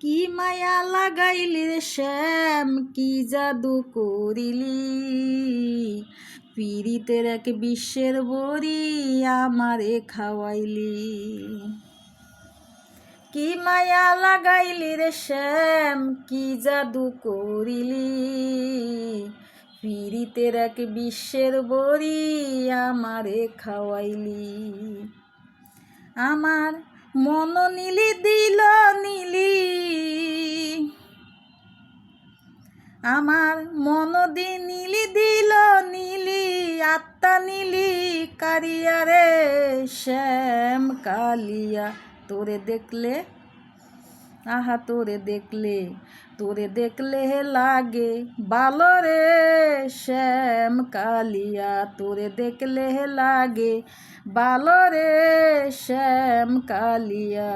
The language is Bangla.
কি মায়া লাগাইলি রে শ্যাম, কি জাদু করিলি, পীড়িতের এক বিশ্বের বড়ি আমারে খাওয়াইলি। কি মায়া লাগাইলি রে শ্যাম, কি জাদু করিলি, পীড়িতের এক বিশ্বের বড়ি আমারে খাওয়াইলি। আমার মন নীলি দিল নীলি, আমার মন নীলি দিল নীলি, আত্মা নীলি কারিয়া রে শ্যাম কালিয়া। তোরে দেখলে, আহা তোরে দেখলে লাগে ভালো রে শ্যাম কালিয়া, তোরে দেখলে লাগে ভালো রে শ্যাম কালিয়া।